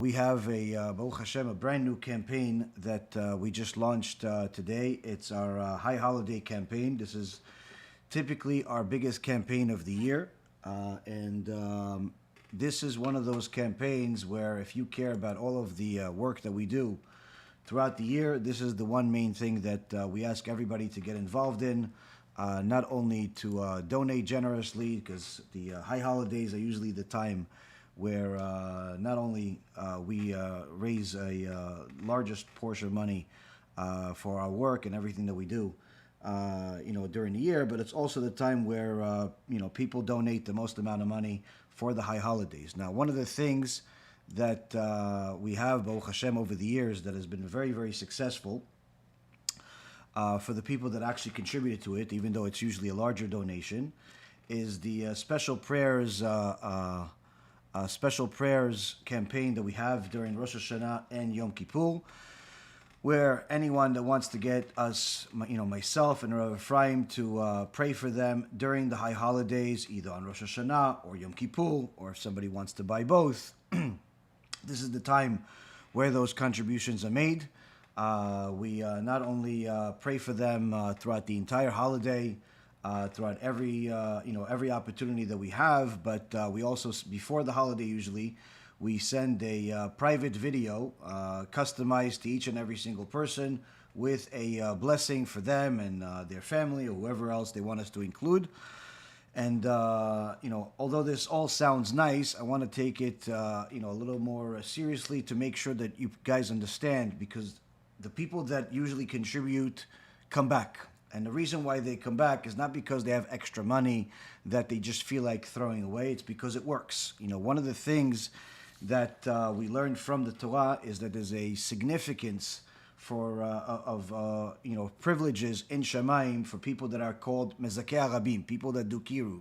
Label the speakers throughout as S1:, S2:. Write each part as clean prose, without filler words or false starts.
S1: We have Baruch Hashem, a brand new campaign that we just launched today. It's our High Holiday campaign. This is typically our biggest campaign of the year. And this is one of those campaigns where if you care about all of the work that we do throughout the year, this is the one main thing that we ask everybody to get involved in. Not only to donate generously, because the high holidays are usually the time where not only we raise a largest portion of money for our work and everything that we do, during the year, but it's also the time where people donate the most amount of money for the high holidays. Now, one of the things that we have, Baruch Hashem, over the years that has been very, very successful for the people that actually contributed to it, even though it's usually a larger donation, is the special prayers campaign that we have during Rosh Hashanah and Yom Kippur, where anyone that wants to get us, myself and Rabbi Ephraim, to pray for them during the high holidays, either on Rosh Hashanah or Yom Kippur, or if somebody wants to buy both, this is the time where those contributions are made. We not only pray for them throughout the entire holiday, throughout every opportunity that we have, but we also, before the holiday usually, we send a private video customized to each and every single person with a blessing for them and their family or whoever else they want us to include. And although this all sounds nice, I want to take it a little more seriously to make sure that you guys understand, because the people that usually contribute come back. And the reason why they come back is not because they have extra money that they just feel like throwing away. It's because it works. One of the things that we learned from the Torah is that there's a significance of privileges in Shamayim for people that are called Mezakei Rabim, people that do Kiruv.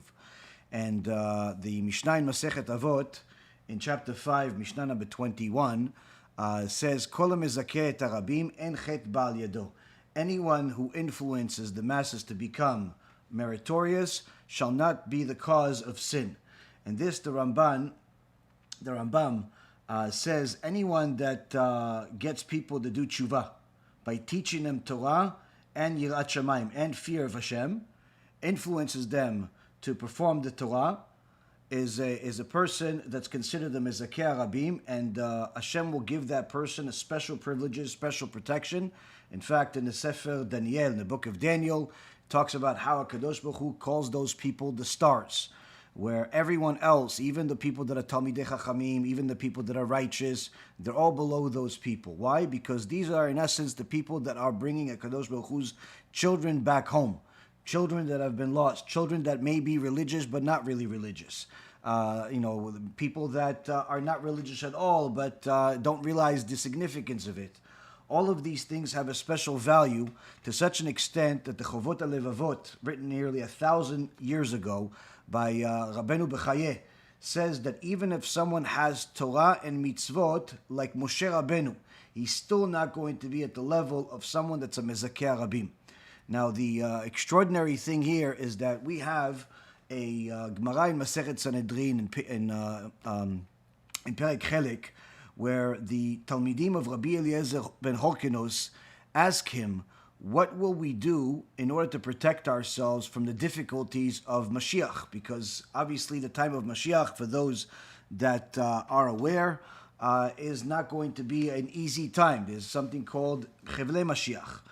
S1: And the Mishnah in Masechet Avot, in chapter 5, Mishnah number 21, says, Kol HaMezakeh et HaRabim en chet ba'al yado. Anyone who influences the masses to become meritorious shall not be the cause of sin. And this, the Rambam says, anyone that gets people to do tshuva by teaching them Torah and Yirat Shamayim and fear of Hashem, influences them to perform the Torah, is a person that's considered the Mezakei Rabim, and Hashem will give that person a special privileges, special protection. In fact, in the Sefer Daniel, in the book of Daniel, it talks about how HaKadosh Baruch Hu calls those people the stars, where everyone else, even the people that are Talmidei Chachamim, even the people that are righteous, they're all below those people. Why? Because these are, in essence, the people that are bringing HaKadosh Baruch Hu's children back home. Children that have been lost, children that may be religious but not really religious. People that are not religious at all but don't realize the significance of it. All of these things have a special value to such an extent that the Chovot HaLevavot, written nearly 1,000 years ago by Rabbeinu Bechayeh, says that even if someone has Torah and mitzvot like Moshe Rabbeinu, he's still not going to be at the level of someone that's a Mezakei Rabim. Now, the extraordinary thing here is that we have a Gemara in Masechet Sanhedrin in Perek Chelek, where the Talmidim of Rabbi Eliezer ben Horkenos ask him, what will we do in order to protect ourselves from the difficulties of Mashiach? Because obviously the time of Mashiach, for those that are aware, is not going to be an easy time. There's something called Chevlei Mashiach,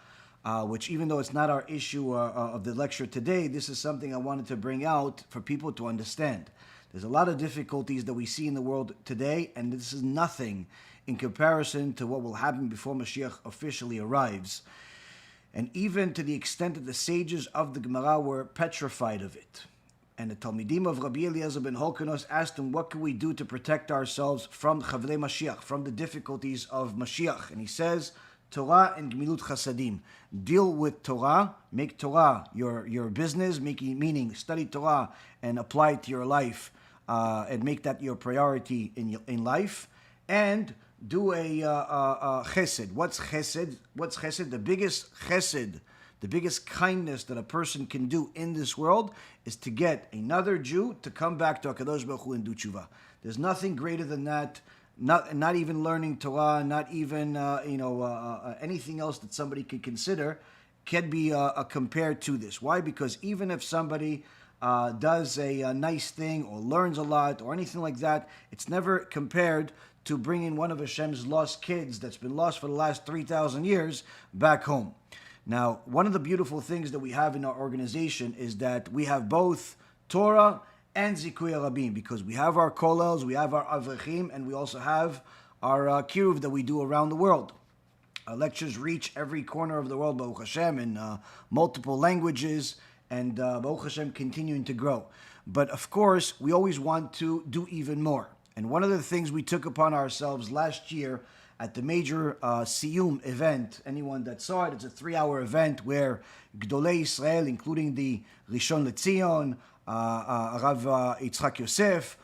S1: which, even though it's not our issue of the lecture today, this is something I wanted to bring out for people to understand. There's a lot of difficulties that we see in the world today, and this is nothing in comparison to what will happen before Mashiach officially arrives. And even to the extent that the sages of the Gemara were petrified of it. And the Talmidim of Rabbi Eliezer ben Horkenos asked him, what can we do to protect ourselves from Chavlei Mashiach, from the difficulties of Mashiach? And he says, Torah and Gemilut Chasadim. Deal with Torah, make Torah your business, meaning study Torah and apply it to your life, and make that your priority in life, and do a chesed. What's chesed? What's chesed? The biggest chesed, the biggest kindness that a person can do in this world is to get another Jew to come back to HaKadosh Baruch Hu and do tshuva. There's nothing greater than that. not even learning Torah, not even anything else that somebody could consider can be compared to this. Why? Because even if somebody does a nice thing or learns a lot or anything like that, it's never compared to bringing one of Hashem's lost kids that's been lost for the last 3,000 years back home. Now, one of the beautiful things that we have in our organization is that we have both Torah and Zikui Rabim, because we have our kollels, we have our avrechim, and we also have our kiruv that we do around the world. Our lectures reach every corner of the world, Baruch Hashem, in multiple languages, and Baruch Hashem continuing to grow. But of course, we always want to do even more. And one of the things we took upon ourselves last year at the major SIYUM event, anyone that saw it, it's a 3-hour event where Gdolei Israel, including the Rishon LeZion, Rav Yitzchak Yosef,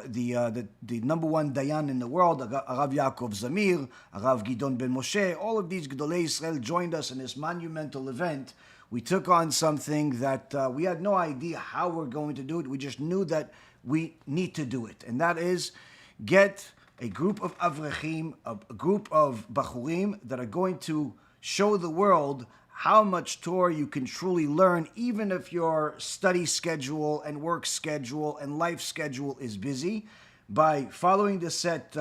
S1: the number one Dayan in the world, Rav Yaakov Zamir, Rav Gidon Ben Moshe, all of these Gdolei Israel joined us in this monumental event. We took on something that we had no idea how we're going to do it. We just knew that we need to do it. And that is get a group of avrechim, a group of bachurim that are going to show the world how much Torah you can truly learn, even if your study schedule and work schedule and life schedule is busy, by following the set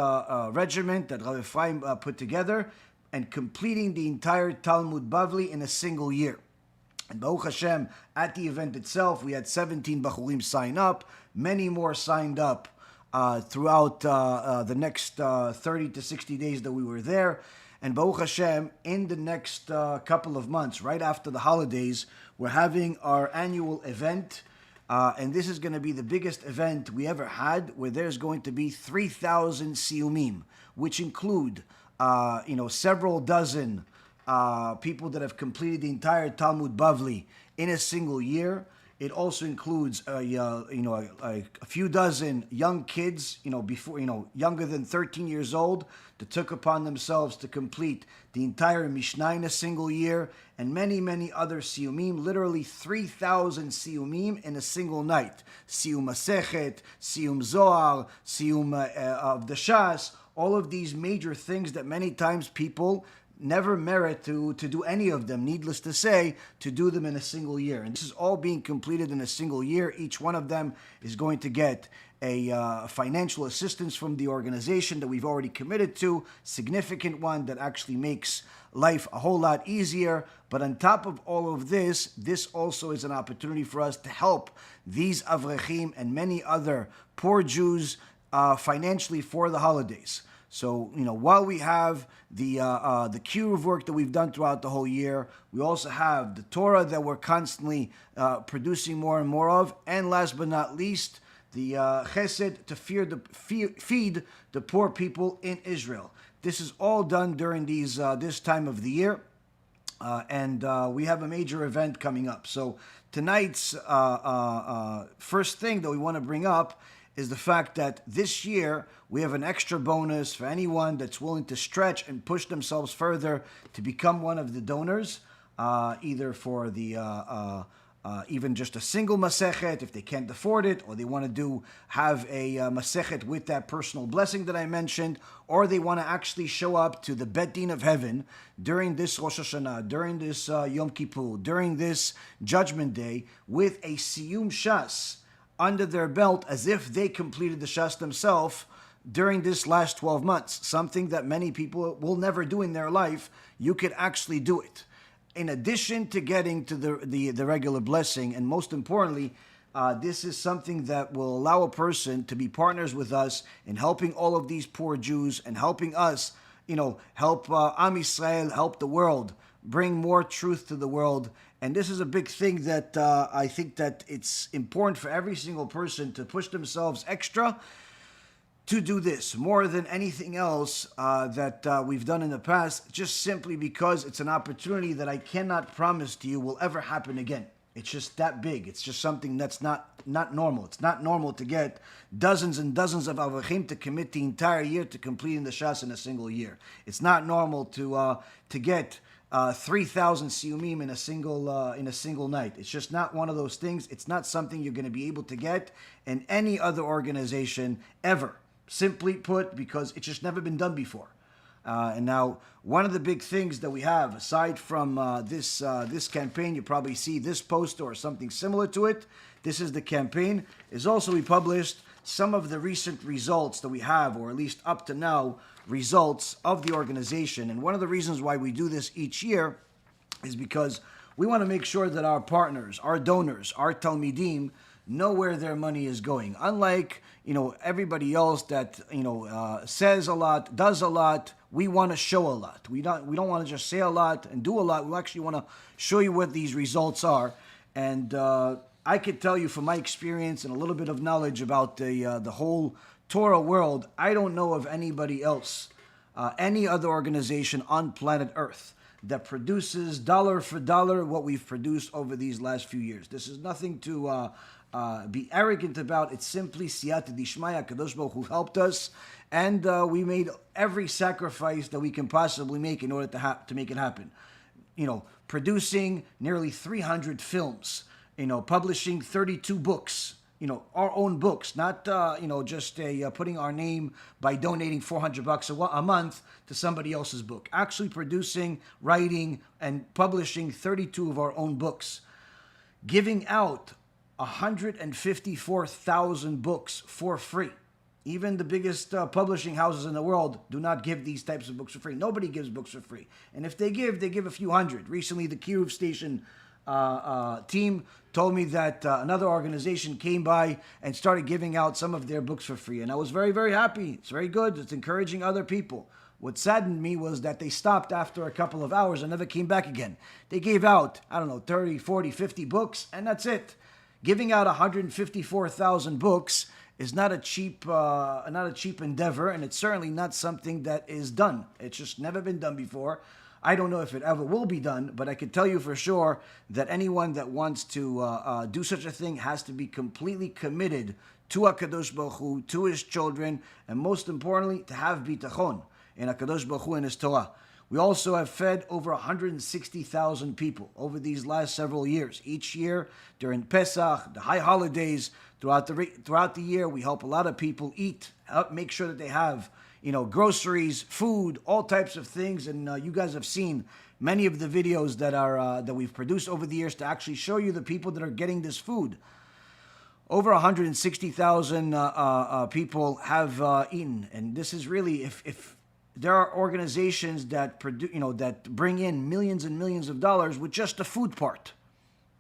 S1: regiment that Rabbi Ephraim put together and completing the entire Talmud Bavli in a single year. And Baruch Hashem, at the event itself, we had 17 bachurim sign up, many more signed up throughout the next 30 to 60 days that we were there. And Baruch Hashem, in the next couple of months, right after the holidays, we're having our annual event. And this is going to be the biggest event we ever had, where there's going to be 3,000 SIYUMIM, which include, several dozen people that have completed the entire Talmud Bavli in a single year. It also includes a few dozen young kids, younger than 13 years old, that took upon themselves to complete the entire Mishnah in a single year, and many, many other SIYUMIM, literally 3,000 SIYUMIM in a single night. SIYUM Masechet, SIYUM Zohar, SIYUM of the Shas, all of these major things that many times people never merit to do any of them, needless to say, to do them in a single year. And this is all being completed in a single year. Each one of them is going to get a financial assistance from the organization that we've already committed to, significant one that actually makes life a whole lot easier. But on top of all of this, this also is an opportunity for us to help these avrechim and many other poor Jews financially for the holidays. So, while we have the kiruv work that we've done throughout the whole year, we also have the Torah that we're constantly producing more and more of, and last but not least, the chesed to feed the poor people in Israel. This is all done during this time of the year, and we have a major event coming up. So tonight's first thing that we want to bring up is the fact that this year we have an extra bonus for anyone that's willing to stretch and push themselves further to become one of the donors, either for the even just a single masechet if they can't afford it, or they want to have a masechet with that personal blessing that I mentioned, or they want to actually show up to the Bet Din of heaven during this Rosh Hashanah, during this Yom Kippur, during this Judgment Day with a Siyum Shas under their belt, as if they completed the Shas themselves during this last 12 months, something that many people will never do in their life. You could actually do it. In addition to getting to the regular blessing, and most importantly, this is something that will allow a person to be partners with us in helping all of these poor Jews and helping us, help Am Yisrael, help the world, bring more truth to the world. And this is a big thing that I think that it's important for every single person to push themselves extra to do this more than anything else that we've done in the past, just simply because it's an opportunity that I cannot promise to you will ever happen again. It's just that big. It's just something that's not normal. It's not normal to get dozens and dozens of avrechim to commit the entire year to completing the Shas in a single year. It's not normal to get 3,000 SIYUMIM in a single night. It's just not one of those things. It's not something you're going to be able to get in any other organization ever. Simply put, because it's just never been done before. And now, one of the big things that we have, aside from this campaign, you probably see this poster or something similar to it. This is the campaign. Is also we published some of the recent results that we have, or at least up to now, results of the organization. And one of the reasons why we do this each year is because we want to make sure that our partners, our donors, our talmidim know where their money is going. Unlike, everybody else that, says a lot, does a lot, we want to show a lot. We don't want to just say a lot and do a lot. We actually want to show you what these results are. And I could tell you from my experience and a little bit of knowledge about the whole Torah world, I don't know of anybody else, any other organization on planet Earth that produces dollar for dollar what we've produced over these last few years. This is nothing to be arrogant about. It's simply siyata dishmaya, Kadosh Baruch Hu helped us, and we made every sacrifice that we can possibly make in order to make it happen. Producing nearly 300 films, publishing 32 books, our own books, not just putting our name by donating $400 a month to somebody else's book. Actually producing, writing, and publishing 32 of our own books, giving out 154,000 books for free. Even the biggest publishing houses in the world do not give these types of books for free. Nobody gives books for free. And if they give a few hundred. Recently, the Kiruv station team told me that another organization came by and started giving out some of their books for free. And I was very, very happy. It's very good. It's encouraging other people. What saddened me was that they stopped after a couple of hours and never came back again. They gave out, 30, 40, 50 books, and that's it. Giving out 154,000 books is not a cheap endeavor, and it's certainly not something that is done. It's just never been done before. I don't know if it ever will be done, but I can tell you for sure that anyone that wants to do such a thing has to be completely committed to HaKadosh Baruch Hu, to his children, and most importantly, to have bitachon in HaKadosh Baruch Hu and his Torah. We also have fed over 160,000 people over these last several years. Each year, during Pesach, the high holidays, throughout the year, we help a lot of people eat, make sure that they have, groceries, food, all types of things. And you guys have seen many of the videos that we've produced over the years to actually show you the people that are getting this food. Over 160,000 people have eaten, and this is really if there are organizations that that bring in millions and millions of dollars with just the food part,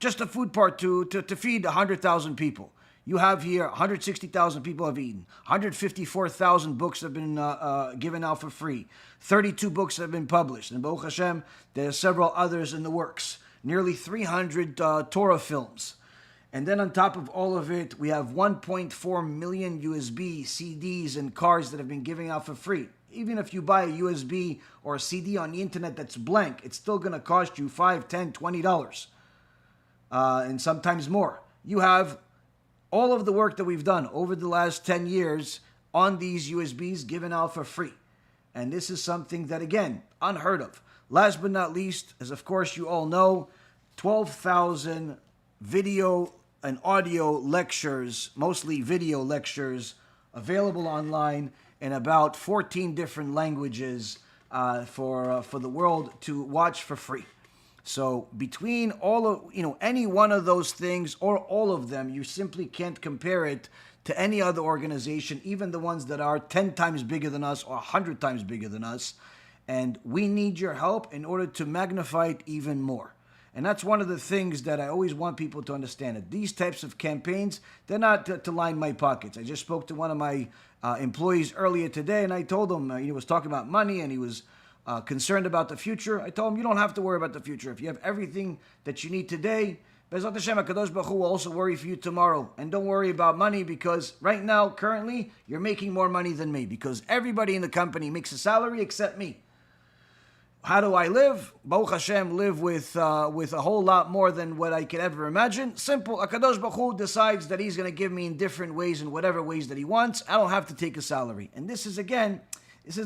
S1: to feed 100,000 people. You have here 160,000 people have eaten. 154,000 books have been given out for free. 32 books have been published. And Baruch Hashem, there are several others in the works. Nearly 300 Torah films. And then on top of all of it, we have 1.4 million USB CDs and cards that have been given out for free. Even if you buy a USB or a CD on the internet that's blank, it's still going to cost you $5, $10, $20. And sometimes more. You have all of the work that we've done over the last 10 years on these USBs given out for free. And this is something that, again, unheard of. Last but not least, as of course you all know, 12,000 video and audio lectures, mostly video lectures, available online in about 14 different languages for the world to watch for free. So between all of, any one of those things or all of them, you simply can't compare it to any other organization, even the ones that are 10 times bigger than us or 100 times bigger than us. And we need your help in order to magnify it even more. And that's one of the things that I always want people to understand. That these types of campaigns, they're not to line my pockets. I just spoke to one of my employees earlier today, and I told him, he was talking about money, and he was concerned about the future. I told him, you don't have to worry about the future. If you have everything that you need today, Bezrat Hashem, HaKadosh Baruch Hu will also worry for you tomorrow. And don't worry about money, because right now, currently, you're making more money than me, because everybody in the company makes a salary except me. How do I live? Baruch Hashem, live with a whole lot more than what I could ever imagine. Simple. HaKadosh Baruch Hu decides that he's going to give me in different ways, in whatever ways that he wants. I don't have to take a salary. And this is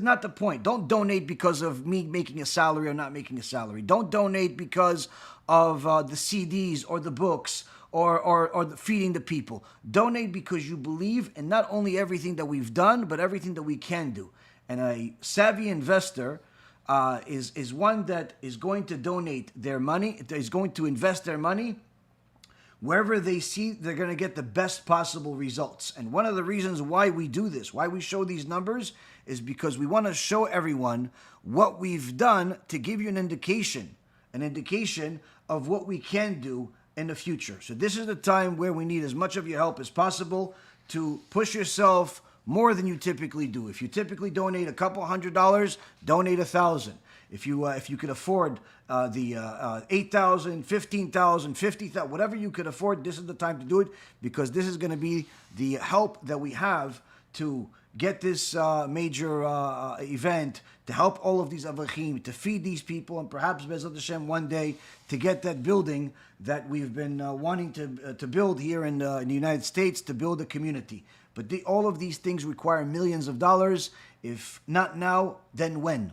S1: not the point. Don't donate because of me making a salary or not making a salary. Don't donate because of the CDs or the books or feeding the people. Donate because you believe in not only everything that we've done, but everything that we can do. And a savvy investor is one that is going to donate their money, is going to invest their money wherever they see they're going to get the best possible results. And one of the reasons why we do this, why we show these numbers, is because we want to show everyone what we've done to give you an indication of what we can do in the future. So this is the time where we need as much of your help as possible to push yourself more than you typically do. If you typically donate a couple $100, donate 1,000. If you could afford the 8,000, 15,000, 50,000, whatever you could afford, this is the time to do it, because this is going to be the help that we have to get this major event, to help all of these avachim, to feed these people, and perhaps Bezat Hashem one day to get that building that we've been wanting to build here in the United States, to build a community. But all of these things require millions of dollars. If not now, then when?